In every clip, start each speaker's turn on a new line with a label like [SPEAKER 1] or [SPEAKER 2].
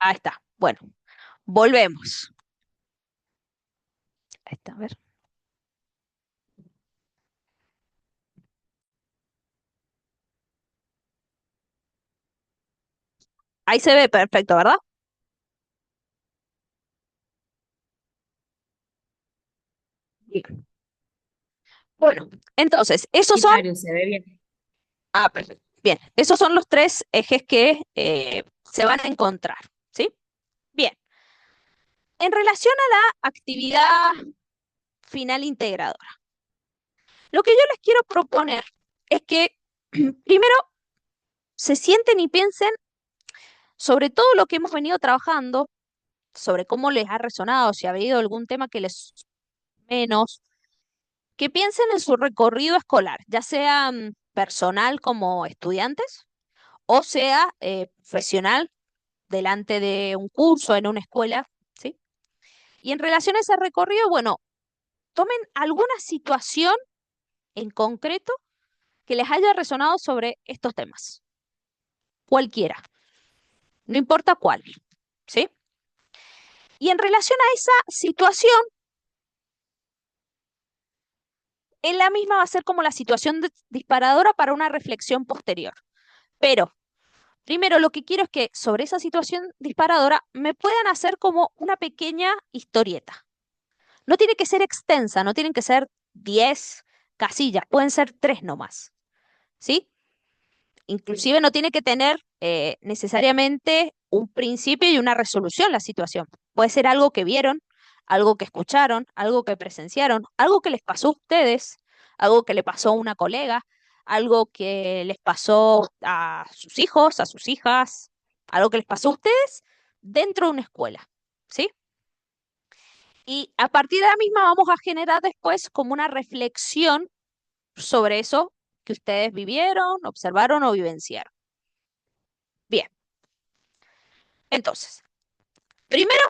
[SPEAKER 1] Ahí está. Bueno, volvemos. Ahí está, a ver. Ahí se ve perfecto, ¿verdad? Bien. Bueno, entonces, esos
[SPEAKER 2] Sí,
[SPEAKER 1] son,
[SPEAKER 2] Mario, se ve bien.
[SPEAKER 1] perfecto. Bien, esos son los tres ejes que se van a encontrar, ¿sí? Bien, en relación a la actividad final integradora, lo que yo les quiero proponer es que primero se sienten y piensen sobre todo lo que hemos venido trabajando, sobre cómo les ha resonado, si ha habido algún tema que les menos, que piensen en su recorrido escolar, ya sea personal como estudiantes o sea profesional delante de un curso en una escuela, ¿sí? Y en relación a ese recorrido, bueno, tomen alguna situación en concreto que les haya resonado sobre estos temas, cualquiera, no importa cuál, ¿sí? Y en relación a esa situación, es la misma va a ser como la situación disparadora para una reflexión posterior. Pero primero lo que quiero es que sobre esa situación disparadora me puedan hacer como una pequeña historieta. No tiene que ser extensa, no tienen que ser 10 casillas, pueden ser 3 nomás, ¿sí? Inclusive no tiene que tener necesariamente un principio y una resolución la situación. Puede ser algo que vieron, algo que escucharon, algo que presenciaron, algo que les pasó a ustedes, algo que le pasó a una colega, algo que les pasó a sus hijos, a sus hijas, algo que les pasó a ustedes dentro de una escuela, ¿sí? Y a partir de la misma vamos a generar después como una reflexión sobre eso que ustedes vivieron, observaron o vivenciaron. Bien, entonces, primero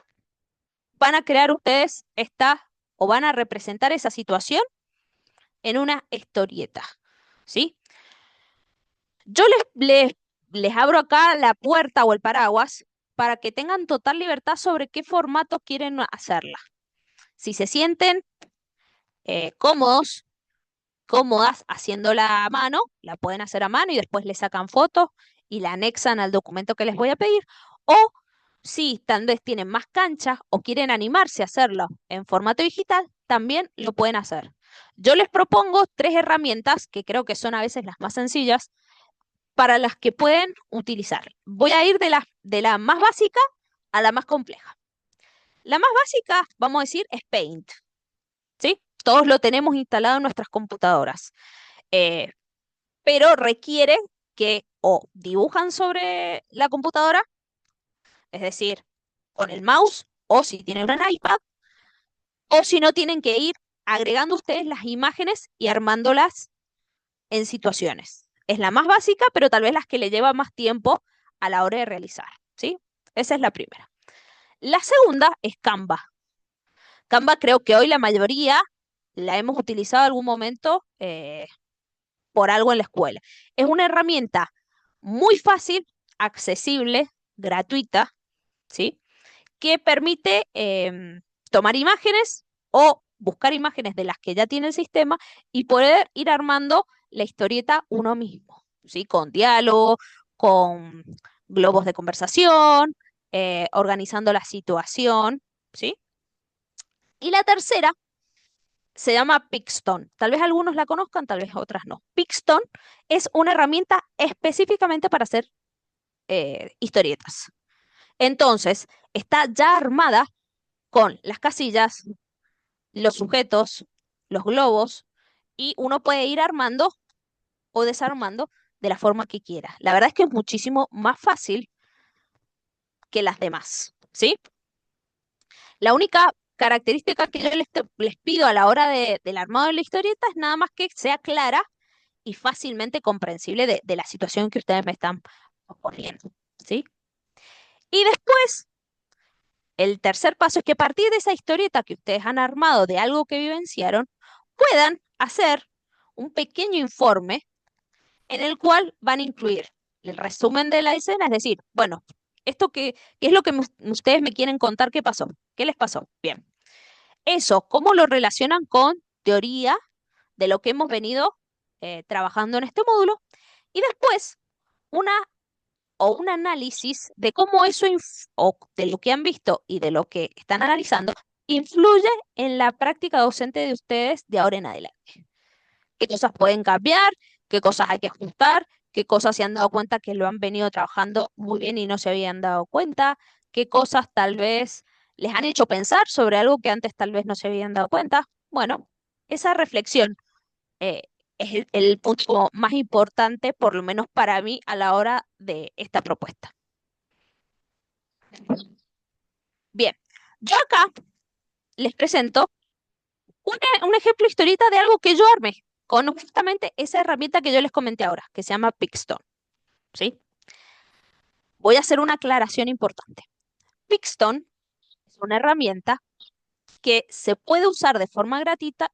[SPEAKER 1] van a crear ustedes esta o van a representar esa situación en una historieta, ¿sí? Yo les abro acá la puerta o el paraguas para que tengan total libertad sobre qué formato quieren hacerla. Si se sienten cómodos, cómodas haciéndola a mano, la pueden hacer a mano y después le sacan fotos y la anexan al documento que les voy a pedir. O si tal vez tienen más canchas o quieren animarse a hacerlo en formato digital, también lo pueden hacer. Yo les propongo tres herramientas que creo que son a veces las más sencillas para las que pueden utilizar. Voy a ir de la más básica a la más compleja. La más básica, vamos a decir, es Paint, ¿sí? Todos lo tenemos instalado en nuestras computadoras. Eh, pero requiere que o dibujan sobre la computadora, es decir, con el mouse, o si tienen un iPad, o si no tienen que ir agregando ustedes las imágenes y armándolas en situaciones. Es la más básica, pero tal vez las que le lleva más tiempo a la hora de realizar, ¿sí? Esa es la primera. La segunda es Canva. Canva creo que hoy la mayoría la hemos utilizado en algún momento por algo en la escuela. Es una herramienta muy fácil, accesible, gratuita, ¿sí? Que permite tomar imágenes o buscar imágenes de las que ya tiene el sistema y poder ir armando la historieta uno mismo, ¿sí? Con diálogo, con globos de conversación, organizando la situación, ¿sí? Y la tercera se llama Pixton. Tal vez algunos la conozcan, tal vez otras no. Pixton es una herramienta específicamente para hacer historietas. Entonces, está ya armada con las casillas, los sujetos, los globos, y uno puede ir armando o desarmando de la forma que quiera. La verdad es que es muchísimo más fácil que las demás, ¿sí? La única característica que yo les pido a la hora del armado de la historieta es nada más que sea clara y fácilmente comprensible de la situación que ustedes me están poniendo, ¿sí? Y después, el tercer paso es que a partir de esa historieta que ustedes han armado de algo que vivenciaron, puedan hacer un pequeño informe en el cual van a incluir el resumen de la escena, es decir, bueno, ¿Esto qué es lo que ustedes me quieren contar que pasó? ¿Qué les pasó? Bien. Eso, ¿cómo lo relacionan con teoría de lo que hemos venido trabajando en este módulo? Y después, una un análisis de cómo eso, o de lo que han visto y de lo que están analizando, influye en la práctica docente de ustedes de ahora en adelante. ¿Qué cosas pueden cambiar? ¿Qué cosas hay que ajustar? ¿Qué cosas se han dado cuenta que lo han venido trabajando muy bien y no se habían dado cuenta? ¿Qué cosas tal vez les han hecho pensar sobre algo que antes tal vez no se habían dado cuenta? Bueno, esa reflexión eh, es el punto más importante, por lo menos para mí, a la hora de esta propuesta. Bien, yo acá les presento un ejemplo historita de algo que yo armé con justamente esa herramienta que yo les comenté ahora, que se llama Pixton, ¿sí? Voy a hacer una aclaración importante. Pixton es una herramienta que se puede usar de forma gratuita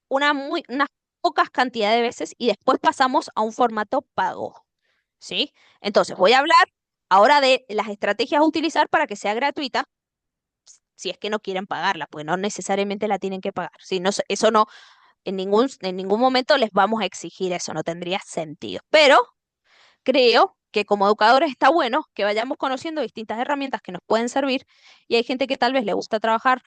[SPEAKER 1] unas pocas cantidades de veces y después pasamos a un formato pago, ¿sí? Entonces, voy a hablar ahora de las estrategias a utilizar para que sea gratuita, si es que no quieren pagarla, pues no necesariamente la tienen que pagar. Si no, eso no, en ningún momento les vamos a exigir eso, no tendría sentido. Pero creo que como educadores está bueno que vayamos conociendo distintas herramientas que nos pueden servir y hay gente que tal vez le gusta trabajar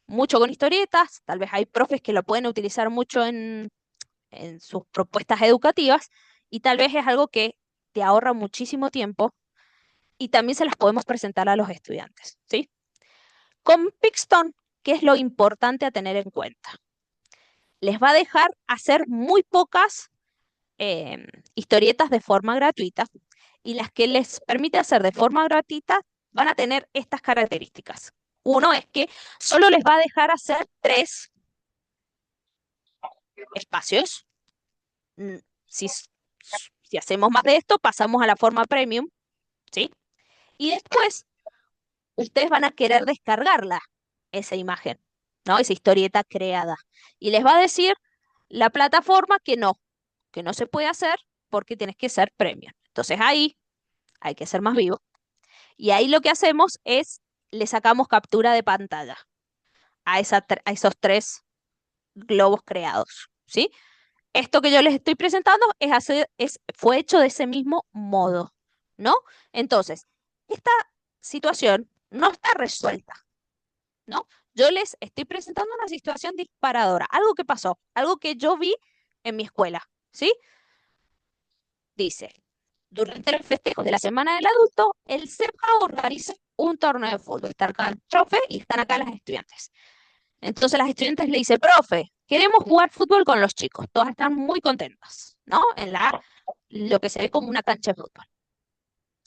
[SPEAKER 1] mucho con historietas, tal vez hay profes que lo pueden utilizar mucho en sus propuestas educativas y tal vez es algo que te ahorra muchísimo tiempo y también se las podemos presentar a los estudiantes, ¿sí? Con Pixton, ¿qué es lo importante a tener en cuenta? Les va a dejar hacer muy pocas historietas de forma gratuita y las que les permite hacer de forma gratuita van a tener estas características. Uno es que solo les va a dejar hacer 3 espacios. Mm, Si, si hacemos más de esto, pasamos a la forma premium, ¿sí? Y después ustedes van a querer descargarla, esa imagen, ¿no? Esa historieta creada. Y les va a decir la plataforma que no se puede hacer porque tienes que ser premium. Entonces ahí hay que ser más vivo. Y ahí lo que hacemos es, le sacamos captura de pantalla a esos 3 globos creados, ¿sí? Esto que yo les estoy presentando fue hecho de ese mismo modo, ¿no? Entonces, esta situación no está resuelta, ¿no? Yo les estoy presentando una situación disparadora, algo que pasó, algo que yo vi en mi escuela, ¿sí? Dice, durante los festejos de la Semana del Adulto, el CEPA organiza un torneo de fútbol. Está acá el profe y están acá las estudiantes. Entonces las estudiantes le dicen, profe, queremos jugar fútbol con los chicos. Todas están muy contentas, ¿no? Lo que se ve como una cancha de fútbol.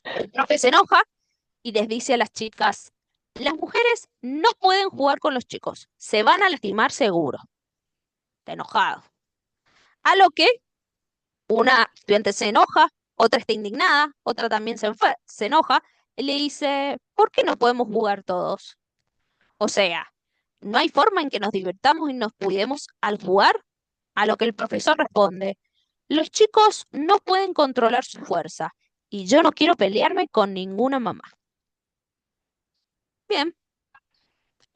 [SPEAKER 1] El profe se enoja y les dice a las chicas, las mujeres no pueden jugar con los chicos, se van a lastimar seguro. Está enojado. A lo que una estudiante se enoja, otra está indignada, otra también se enoja, y le dice, ¿por qué no podemos jugar todos? O sea, no hay forma en que nos divirtamos y nos cuidemos al jugar. A lo que el profesor responde, los chicos no pueden controlar su fuerza y yo no quiero pelearme con ninguna mamá. Bien,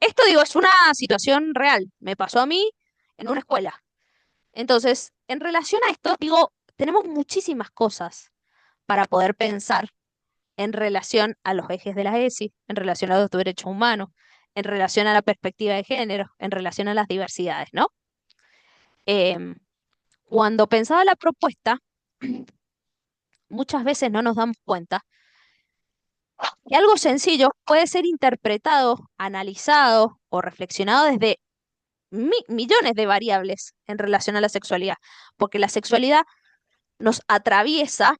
[SPEAKER 1] esto digo, es una situación real, me pasó a mí en una escuela. Entonces, en relación a esto, digo, tenemos muchísimas cosas para poder pensar en relación a los ejes de la ESI, en relación a los derechos humanos, en relación a la perspectiva de género, en relación a las diversidades, ¿no? Em, Cuando pensaba la propuesta, muchas veces no nos damos cuenta que algo sencillo puede ser interpretado, analizado o reflexionado desde millones de variables en relación a la sexualidad, porque la sexualidad nos atraviesa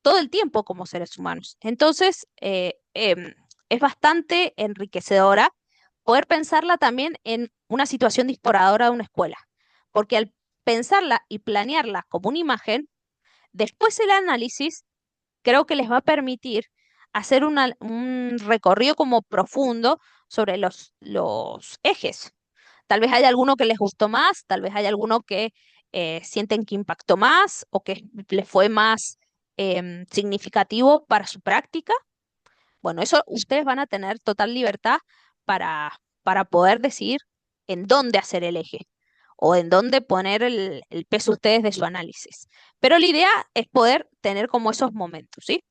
[SPEAKER 1] todo el tiempo como seres humanos. Entonces, es bastante enriquecedora poder pensarla también en una situación disparadora de una escuela, porque al pensarla y planearla como una imagen, después el análisis creo que les va a permitir hacer un recorrido como profundo sobre los ejes. Tal vez haya alguno que les gustó más, tal vez haya alguno que sienten que impactó más o que les fue más significativo para su práctica. Bueno, eso ustedes van a tener total libertad para poder decidir en dónde hacer el eje o en dónde poner el peso ustedes de su análisis. Pero la idea es poder tener como esos momentos, ¿sí?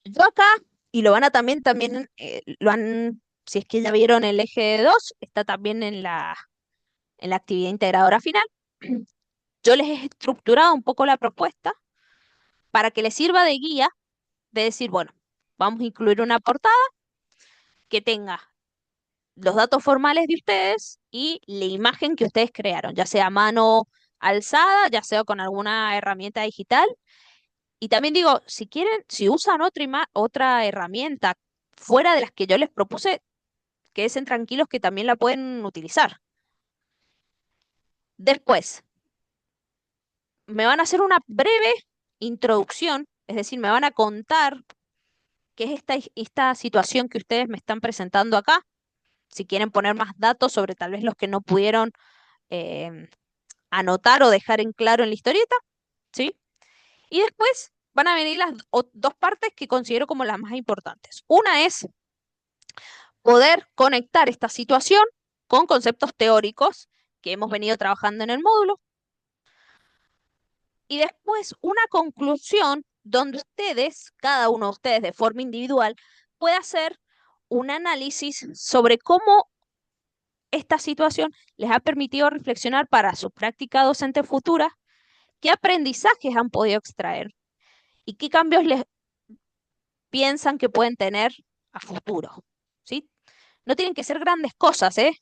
[SPEAKER 1] Yo acá, y lo van a también, lo han, si es que ya vieron el eje 2 está también en la actividad integradora final. Yo les he estructurado un poco la propuesta para que les sirva de guía de decir, bueno, vamos a incluir una portada que tenga los datos formales de ustedes y la imagen que ustedes crearon, ya sea a mano alzada, ya sea con alguna herramienta digital. Y también digo, si quieren, si usan otra herramienta fuera de las que yo les propuse, quédense tranquilos que también la pueden utilizar. Después, me van a hacer una breve introducción, es decir, me van a contar qué es esta situación que ustedes me están presentando acá. Si quieren poner más datos sobre tal vez los que no pudieron em, anotar o dejar en claro en la historieta, ¿sí? Y después van a venir las dos partes que considero como las más importantes. Una es poder conectar esta situación con conceptos teóricos que hemos venido trabajando en el módulo. Y después una conclusión donde ustedes, cada uno de ustedes de forma individual, pueda hacer un análisis sobre cómo esta situación les ha permitido reflexionar para su práctica docente futura, qué aprendizajes han podido extraer y qué cambios les piensan que pueden tener a futuro, ¿sí? No tienen que ser grandes cosas, ¿eh?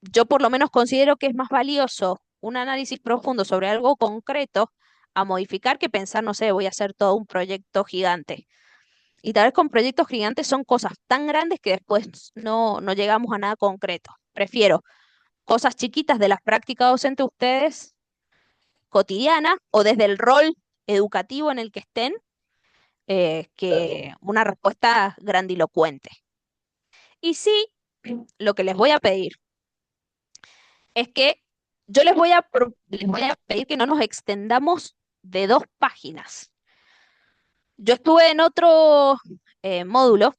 [SPEAKER 1] Yo por lo menos considero que es más valioso un análisis profundo sobre algo concreto a modificar que pensar, no sé, voy a hacer todo un proyecto gigante. Y tal vez con proyectos gigantes son cosas tan grandes que después no llegamos a nada concreto. Prefiero cosas chiquitas de las prácticas docentes de ustedes, cotidiana o desde el rol educativo en el que estén, que una respuesta grandilocuente. Y sí, lo que les voy a pedir es que yo les voy a pedir que no nos extendamos de 2 páginas. Yo estuve en otro módulo,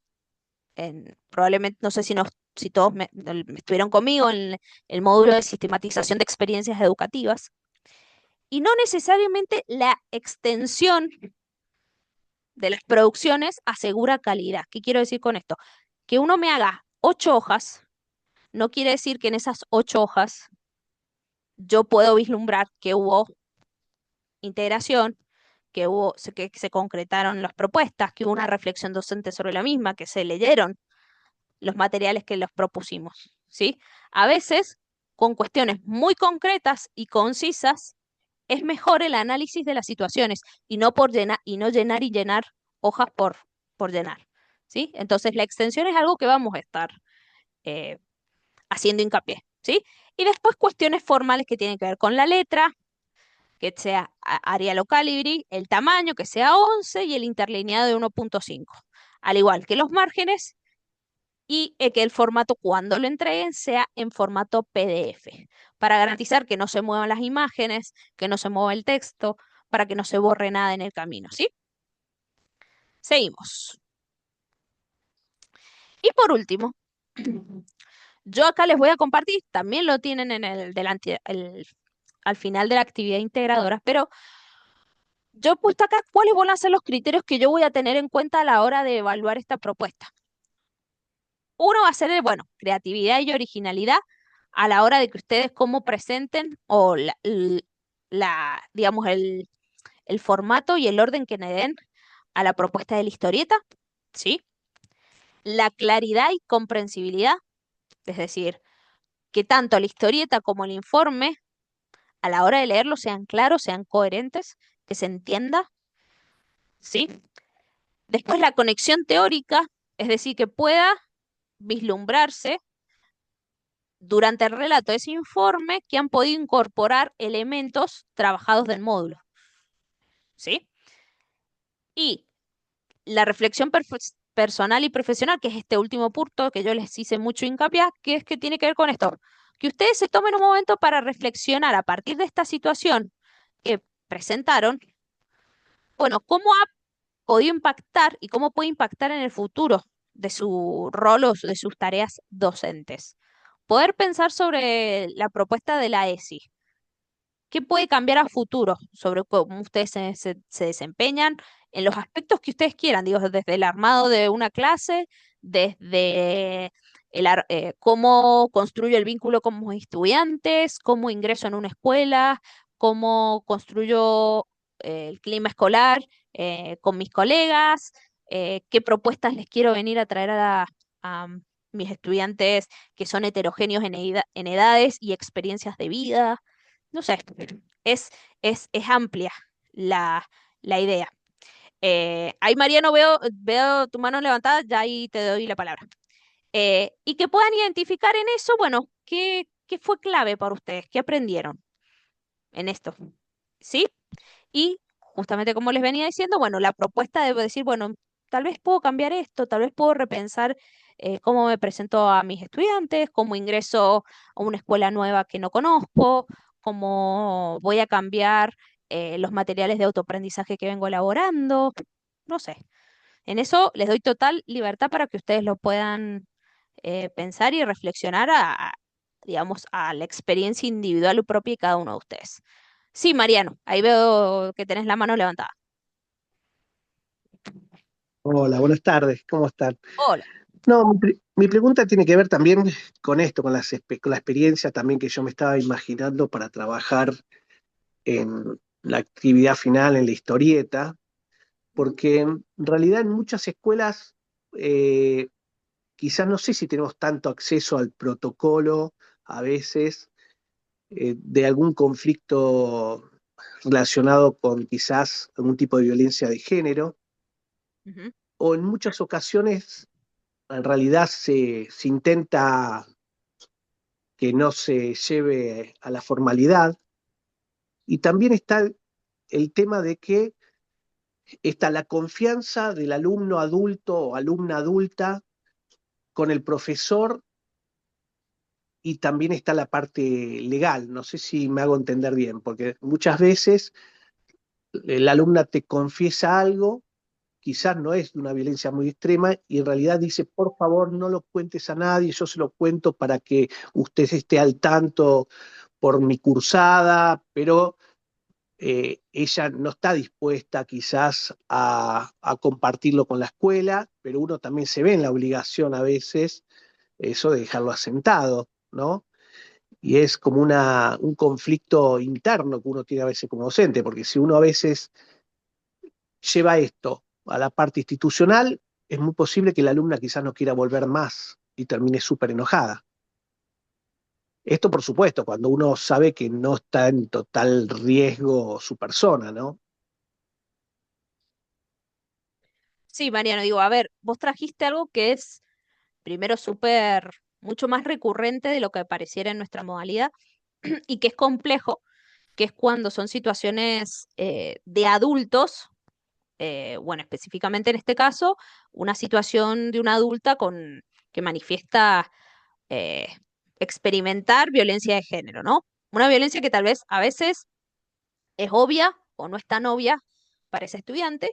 [SPEAKER 1] probablemente, no sé si todos me estuvieron conmigo en el módulo de sistematización de experiencias educativas, y no necesariamente la extensión de las producciones asegura calidad. ¿Qué quiero decir con esto? Que uno me haga 8 hojas no quiere decir que en esas 8 hojas yo puedo vislumbrar que hubo integración, que se concretaron las propuestas, que hubo una reflexión docente sobre la misma, que se leyeron los materiales que los propusimos, ¿sí? A veces, con cuestiones muy concretas y concisas, es mejor el análisis de las situaciones y no por llenar y llenar hojas por llenar, ¿sí? Entonces, la extensión es algo que vamos a estar eh, haciendo hincapié, ¿sí? Y después cuestiones formales que tienen que ver con la letra, que sea Arial o Calibri, el tamaño, que sea 11 y el interlineado de 1.5. Al igual que los márgenes y que el formato cuando lo entreguen sea en formato PDF, para garantizar que no se muevan las imágenes, que no se mueva el texto, para que no se borre nada en el camino, ¿sí? Seguimos. Y por último, yo acá les voy a compartir, también lo tienen en al final de la actividad integradora, pero yo he puesto acá cuáles van a ser los criterios que yo voy a tener en cuenta a la hora de evaluar esta propuesta. Uno va a ser, bueno, creatividad y originalidad a la hora de que ustedes cómo presenten o digamos, el formato y el orden que le den a la propuesta de la historieta, ¿sí? La claridad y comprensibilidad, es decir, que tanto la historieta como el informe a la hora de leerlo sean claros, sean coherentes, que se entienda, ¿sí? Después la conexión teórica, es decir, que pueda vislumbrarse durante el relato de ese informe que han podido incorporar elementos trabajados del módulo, ¿sí? Y la reflexión personal y profesional, que es este último punto que yo les hice mucho hincapié, que es que tiene que ver con esto. que ustedes se tomen un momento para reflexionar a partir de esta situación que presentaron, bueno, cómo ha podido impactar y cómo puede impactar en el futuro de su rol o de sus tareas docentes. Poder pensar sobre la propuesta de la ESI. ¿Qué puede cambiar a futuro sobre cómo ustedes se desempeñan en los aspectos que ustedes quieran? Digo, desde el armado de una clase, desde cómo construyo el vínculo con mis estudiantes, cómo ingreso en una escuela, cómo construyo el clima escolar con mis colegas, qué propuestas les quiero venir a traer a mis estudiantes que son heterogéneos en edades y experiencias de vida. No sé, es, es amplia la, la idea. Ahí, Mariano, veo tu mano levantada, ya ahí te doy la palabra. Y que puedan identificar en eso, bueno, qué fue clave para ustedes, qué aprendieron en esto, ¿sí? Y justamente como les venía diciendo, bueno, la propuesta de decir, bueno, tal vez puedo cambiar esto, tal vez puedo repensar cómo me presento a mis estudiantes, cómo ingreso a una escuela nueva que no conozco, cómo voy a cambiar los materiales de autoaprendizaje que vengo elaborando, no sé. En eso les doy total libertad para que ustedes lo puedan pensar y reflexionar digamos, a la experiencia individual y propia de cada uno de ustedes. Sí, Mariano, ahí veo que tenés la mano levantada.
[SPEAKER 2] Hola, buenas tardes, ¿cómo están?
[SPEAKER 1] Hola.
[SPEAKER 2] No, mi pregunta tiene que ver también con esto, con la experiencia también que yo me estaba imaginando para trabajar en la actividad final, en la historieta,
[SPEAKER 1] Ujú,
[SPEAKER 2] porque en realidad en muchas escuelas eh, quizás no sé si tenemos tanto acceso al protocolo a veces de algún conflicto relacionado con quizás algún tipo de violencia de género,
[SPEAKER 1] ujú.
[SPEAKER 2] o en muchas ocasiones en realidad se intenta que no se lleve a la formalidad. Y también está el tema de que está la confianza del alumno adulto o alumna adulta con el profesor y también está la parte legal. No sé si me hago entender bien, porque muchas veces la alumna te confiesa algo, quizás no es de una violencia muy extrema, y en realidad dice, por favor, no lo cuentes a nadie, yo se lo cuento para que usted esté al tanto por mi cursada, pero ella no está dispuesta quizás a compartirlo con la escuela, pero uno también se ve en la obligación a veces eso de dejarlo asentado, ¿no? Y es como un conflicto interno que uno tiene a veces como docente, porque si uno a veces lleva esto a la parte institucional, es muy posible que la alumna quizás no quiera volver más y termine súper enojada. Esto, por supuesto, cuando uno sabe que no está en total riesgo su persona, ¿no?
[SPEAKER 1] Sí, Mariano, digo, a ver, vos trajiste algo que es primero súper, mucho más recurrente de lo que pareciera en nuestra modalidad y que es complejo, que es cuando son situaciones de adultos, bueno, específicamente en este caso, una situación de una adulta que manifiesta eh, experimentar violencia de género, ¿no? Una violencia que tal vez a veces es obvia o no es tan obvia para ese estudiante,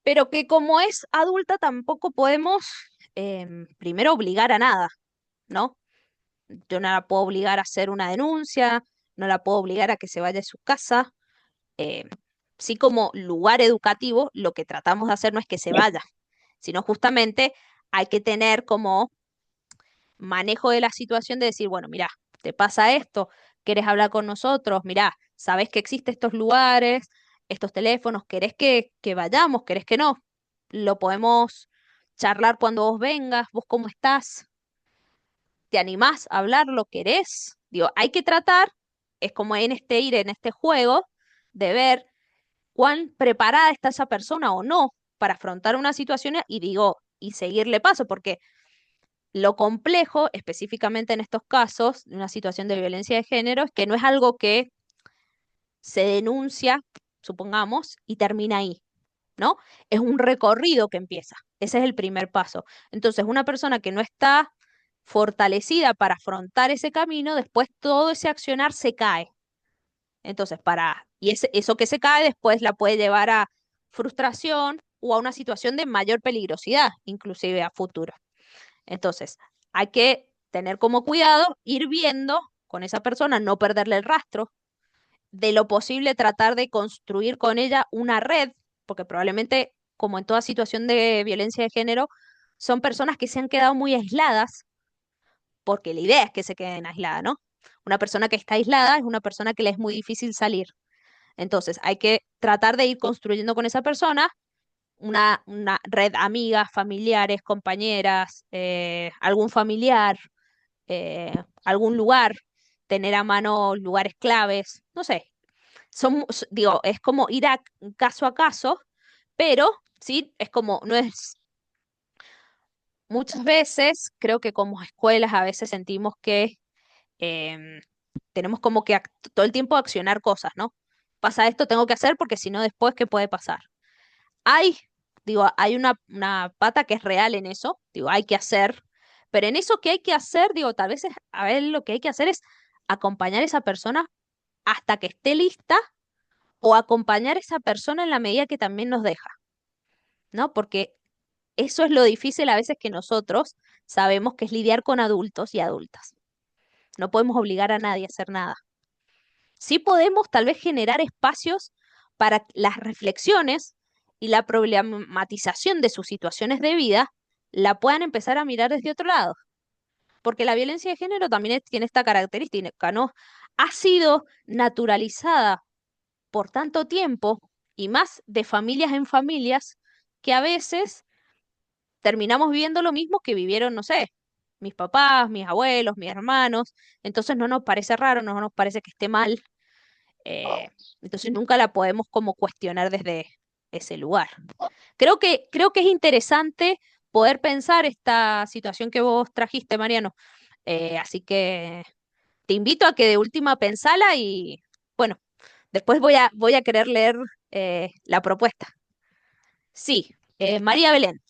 [SPEAKER 1] pero que como es adulta tampoco podemos primero obligar a nada, ¿no? Yo no la puedo obligar a hacer una denuncia, no la puedo obligar a que se vaya de su casa. eh, sí, como lugar educativo, lo que tratamos de hacer no es que se vaya, sino justamente hay que tener como manejo de la situación de decir, bueno, mira, te pasa esto, quieres hablar con nosotros, mira, sabes que existen estos lugares, estos teléfonos, querés que vayamos, querés que no, lo podemos charlar cuando vos vengas, vos cómo estás, te animás a hablar, lo querés. Digo, hay que tratar, es como en este ir, en este juego, de ver cuán preparada está esa persona o no para afrontar una situación y digo, y seguirle paso, porque lo complejo, específicamente en estos casos, de una situación de violencia de género, es que no es algo que se denuncia, supongamos, y termina ahí, ¿no? Es un recorrido que empieza. Ese es el primer paso. Entonces, una persona que no está fortalecida para afrontar ese camino, después todo ese accionar se cae. Entonces, eso que se cae después la puede llevar a frustración o a una situación de mayor peligrosidad, inclusive a futuro. Entonces, hay que tener como cuidado, ir viendo con esa persona, no perderle el rastro, de lo posible tratar de construir con ella una red, porque probablemente, como en toda situación de violencia de género, son personas que se han quedado muy aisladas, porque la idea es que se queden aisladas, ¿no? Una persona que está aislada es una persona que le es muy difícil salir. Entonces, hay que tratar de ir construyendo con esa persona una red, amigas, familiares, compañeras, algún familiar, algún lugar, tener a mano lugares claves, no sé. Digo, es como ir caso a caso, pero sí, es como, no es, muchas veces creo que como escuelas a veces sentimos que em, tenemos como que todo el tiempo accionar cosas, ¿no? Pasa esto, tengo que hacer porque si no después, ¿qué puede pasar? Hay, digo, hay una pata que es real en eso, digo, hay que hacer, pero en eso que hay que hacer, digo, tal vez a ver, lo que hay que hacer es acompañar a esa persona hasta que esté lista o acompañar a esa persona en la medida que también nos deja, ¿no? Porque eso es lo difícil a veces que nosotros sabemos que es lidiar con adultos y adultas. No podemos obligar a nadie a hacer nada. Sí podemos tal vez generar espacios para las reflexiones y la problematización de sus situaciones de vida la puedan empezar a mirar desde otro lado. Porque la violencia de género también tiene esta característica, ¿no? Ha sido naturalizada por tanto tiempo y más de familias en familias que a veces terminamos viviendo lo mismo que vivieron, no sé, mis papás, mis abuelos, mis hermanos. Entonces no nos parece raro, no nos parece que esté mal, eh, entonces nunca la podemos como cuestionar desde ese lugar. Creo que es interesante poder pensar esta situación que vos trajiste, Mariano. Así que te invito a que de última pensala y bueno, después voy a querer leer la propuesta. Sí, María Belén.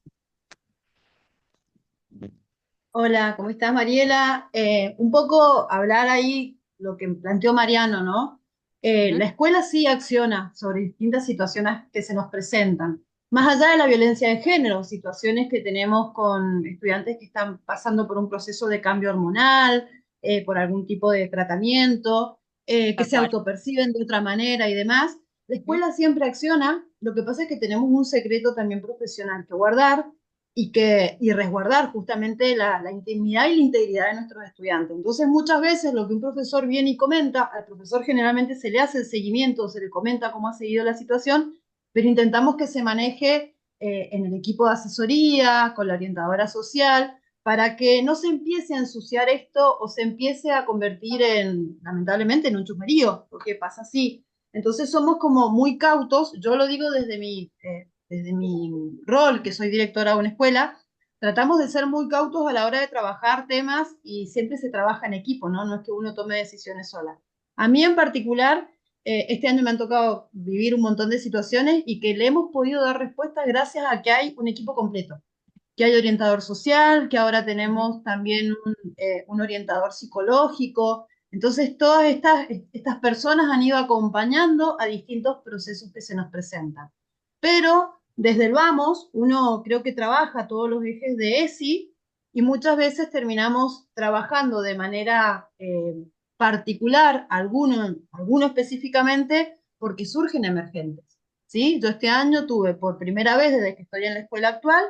[SPEAKER 3] Hola, ¿cómo estás, Mariela? Un poco hablar ahí lo que planteó Mariano, ¿no?
[SPEAKER 1] Ujú.
[SPEAKER 3] La escuela sí acciona sobre distintas situaciones que se nos presentan. Más allá de la violencia de género, situaciones que tenemos con estudiantes que están pasando por un proceso de cambio hormonal, por algún tipo de tratamiento, que
[SPEAKER 1] Tal
[SPEAKER 3] se
[SPEAKER 1] cual.
[SPEAKER 3] autoperciben de otra manera y demás. La
[SPEAKER 1] Ujú.
[SPEAKER 3] escuela siempre acciona, lo que pasa es que tenemos un secreto también profesional que guardar y resguardar justamente la intimidad y la integridad de nuestros estudiantes. Entonces, muchas veces lo que un profesor viene y comenta, al profesor generalmente se le hace el seguimiento, se le comenta cómo ha seguido la situación, pero intentamos que se maneje en el equipo de asesoría, con la orientadora social, para que no se empiece a ensuciar esto o se empiece a convertir lamentablemente, en un chusmerío, porque pasa así. Entonces somos como muy cautos, yo lo digo desde mi rol, que soy directora de una escuela, tratamos de ser muy cautos a la hora de trabajar temas y siempre se trabaja en equipo, ¿no? No es que uno tome decisiones sola. A mí en particular, este año me han tocado vivir un montón de situaciones y que le hemos podido dar respuesta gracias a que hay un equipo completo, que hay orientador social, que ahora
[SPEAKER 1] Ujú.
[SPEAKER 3] tenemos también un orientador psicológico. Entonces, todas estas personas han ido acompañando a distintos procesos que se nos presentan. Pero desde el vamos, uno creo que trabaja todos los ejes de ESI y muchas veces terminamos trabajando de manera particular, alguno específicamente, porque surgen emergentes. ¿Sí? Yo este año tuve por primera vez desde que estoy en la escuela actual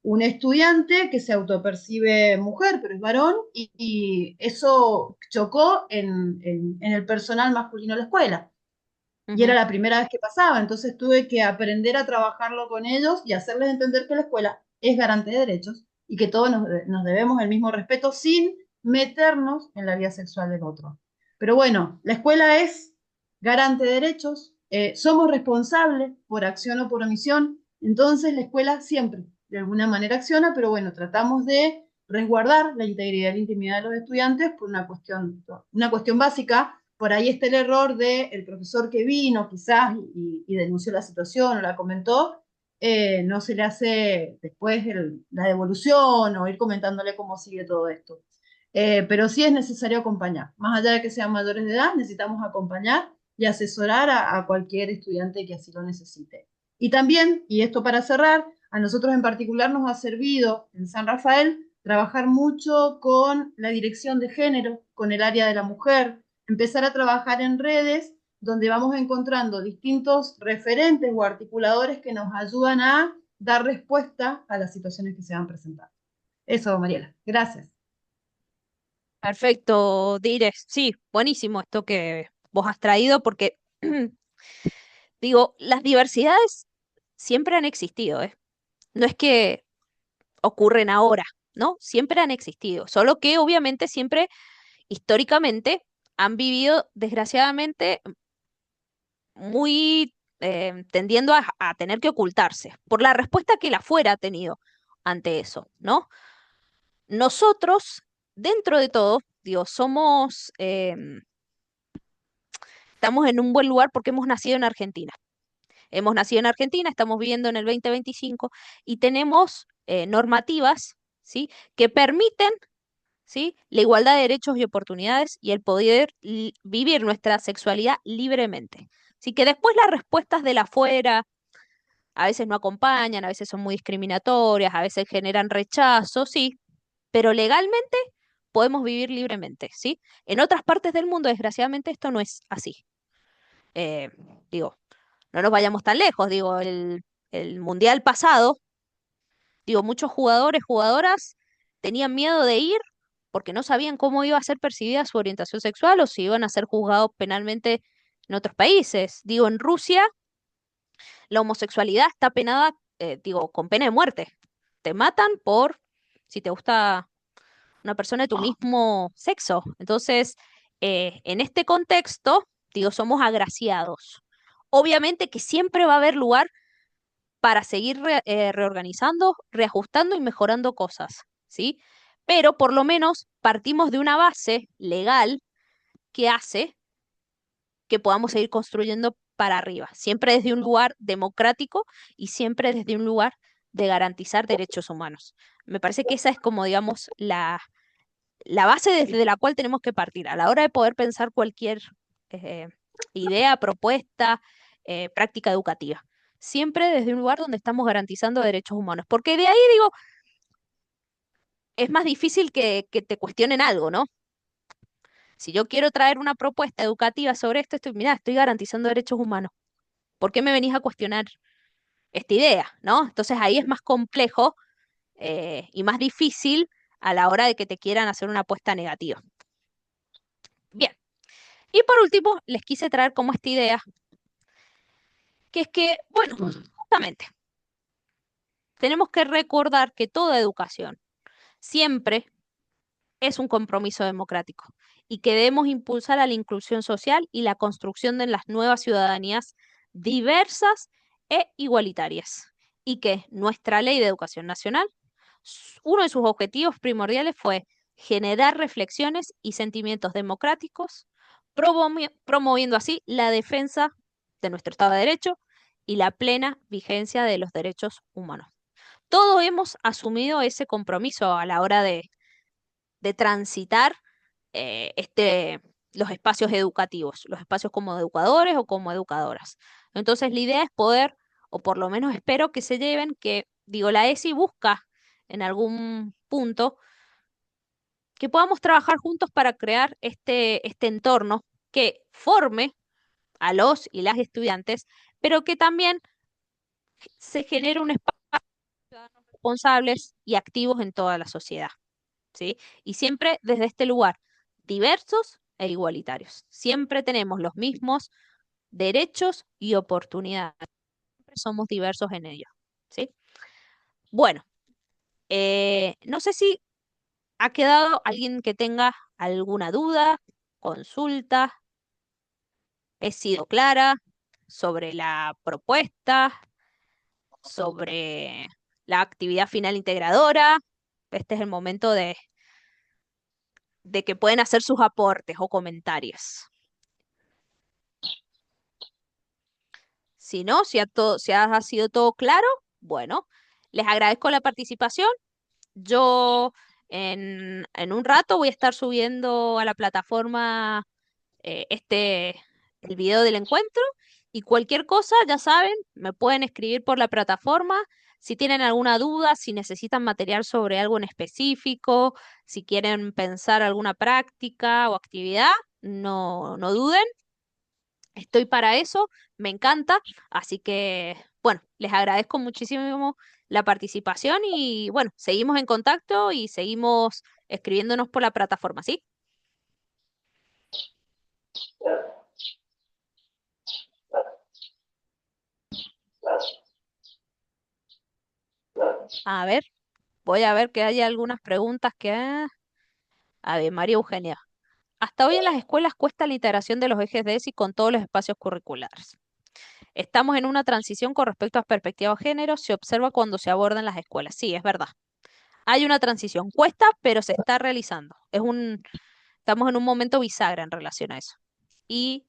[SPEAKER 3] un estudiante que se autopercibe mujer, pero es varón, y eso chocó en el personal masculino de la escuela. Y era
[SPEAKER 1] Ujú.
[SPEAKER 3] la primera vez que pasaba, entonces tuve que aprender a trabajarlo con ellos y hacerles entender que la escuela es garante de derechos y que todos nos debemos el mismo respeto sin meternos en la vida sexual del otro. Pero bueno, la escuela es garante de derechos, somos responsables por acción o por omisión, entonces la escuela siempre de alguna manera acciona, pero bueno, tratamos de resguardar la integridad y la intimidad de los estudiantes por una cuestión básica. Por ahí está el error del profesor que vino quizás y denunció la situación o la comentó, no se le hace después la devolución o ir comentándole cómo sigue todo esto. Pero sí es necesario acompañar. Más allá de que sean mayores de edad, necesitamos acompañar y asesorar a cualquier estudiante que así lo necesite. Y también, y esto para cerrar, a nosotros en particular nos ha servido en San Rafael trabajar mucho con la dirección de género, con el área de la mujer, empezar a trabajar en redes donde vamos encontrando distintos referentes o articuladores que nos ayudan a dar respuesta a las situaciones que se van presentando. Eso, Mariela. Gracias.
[SPEAKER 1] Perfecto, Dire. Sí, buenísimo esto que vos has traído porque, digo, las diversidades siempre han existido, ¿eh? No es que ocurren ahora, ¿no? Siempre han existido, solo que obviamente siempre históricamente han vivido, desgraciadamente, muy tendiendo a tener que ocultarse por la respuesta que la fuera ha tenido ante eso, ¿no? Nosotros, dentro de todo, digo, estamos en un buen lugar porque hemos nacido en Argentina. Hemos nacido en Argentina, estamos viviendo en el 2025 y tenemos normativas, ¿sí? Que permiten, ¿sí? La igualdad de derechos y oportunidades y el poder vivir nuestra sexualidad libremente. Así que después las respuestas de la afuera a veces no acompañan, a veces son muy discriminatorias, a veces generan rechazo, sí, pero legalmente podemos vivir libremente, ¿sí? En otras partes del mundo, desgraciadamente, esto no es así. Eh, digo, no nos vayamos tan lejos, digo, el mundial pasado, digo, muchos jugadores, jugadoras tenían miedo de ir porque no sabían cómo iba a ser percibida su orientación sexual o si iban a ser juzgados penalmente en otros países. Digo, en Rusia la homosexualidad está penada, digo, con pena de muerte. Te matan por si te gusta una persona de tu mismo sexo. Entonces, en este contexto, digo, somos agraciados. Obviamente que siempre va a haber lugar para seguir reorganizando, reajustando y mejorando cosas, ¿sí? Pero por lo menos partimos de una base legal que hace que podamos seguir construyendo para arriba, siempre desde un lugar democrático y siempre desde un lugar de garantizar derechos humanos. Me parece que esa es como, digamos, la base desde la cual tenemos que partir a la hora de poder pensar cualquier eh, idea, propuesta, práctica educativa. Siempre desde un lugar donde estamos garantizando derechos humanos. Porque de ahí, digo, es más difícil que te cuestionen algo, ¿no? Si yo quiero traer una propuesta educativa sobre esto, mira, estoy garantizando derechos humanos. ¿Por qué me venís a cuestionar esta idea, ¿no? Entonces ahí es más complejo y más difícil a la hora de que te quieran hacer una apuesta negativa. Bien, y por último, les quise traer como esta idea, que es que, bueno, justamente, tenemos que recordar que toda educación siempre es un compromiso democrático y que debemos impulsar a la inclusión social y la construcción de las nuevas ciudadanías diversas e igualitarias. Y que nuestra Ley de Educación Nacional, uno de sus objetivos primordiales fue generar reflexiones y sentimientos democráticos, promoviendo así la defensa de nuestro Estado de Derecho y la plena vigencia de los derechos humanos. Todos hemos asumido ese compromiso a la hora de transitar los espacios educativos, los espacios como educadores o como educadoras. Entonces, la idea es poder, o por lo menos espero que se lleven, que, digo, la ESI busca en algún punto que podamos trabajar juntos para crear este entorno que forme a los y las estudiantes, pero que también se genere un espacio de ciudadanos responsables y activos en toda la sociedad. ¿Sí? Y siempre desde este lugar, diversos e igualitarios. Siempre tenemos los mismos derechos y oportunidades. Siempre somos diversos en ello, ¿sí? Bueno, no sé si ha quedado alguien que tenga alguna duda, consulta, he sido clara sobre la propuesta, sobre la actividad final integradora. Este es el momento de que pueden hacer sus aportes o comentarios. Si no, si ha sido todo claro, Bueno, les agradezco la participación. Yo en un rato voy a estar subiendo a la plataforma el video del encuentro y cualquier cosa, ya saben, me pueden escribir por la plataforma. Si tienen alguna duda, si necesitan material sobre algo en específico, si quieren pensar alguna práctica o actividad, no duden. Estoy para eso, me encanta. Así que, bueno, les agradezco muchísimo la participación y bueno, seguimos en contacto y seguimos escribiéndonos por la plataforma, ¿sí? A ver, voy a ver que hay algunas preguntas que... A ver, María Eugenia. Hasta hoy en las escuelas cuesta la integración de los ejes de ESI con todos los espacios curriculares. Estamos en una transición con respecto a perspectivas de género, se observa cuando se abordan las escuelas. Sí, es verdad. Hay una transición, cuesta, pero se está realizando. Estamos en un momento bisagra en relación a eso. Y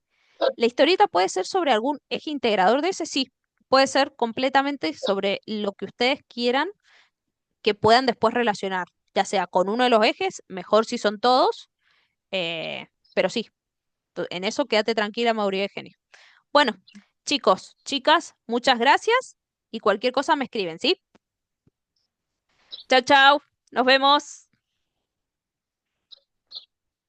[SPEAKER 1] la historieta puede ser sobre algún eje integrador de ese, sí. Puede ser completamente sobre lo que ustedes quieran que puedan después relacionar, ya sea con uno de los ejes, mejor si son todos, pero sí, en eso quédate tranquila, Mauricio Eugenio. Bueno, chicos, chicas, muchas gracias y cualquier cosa me escriben, ¿sí? Chao, chao, nos vemos.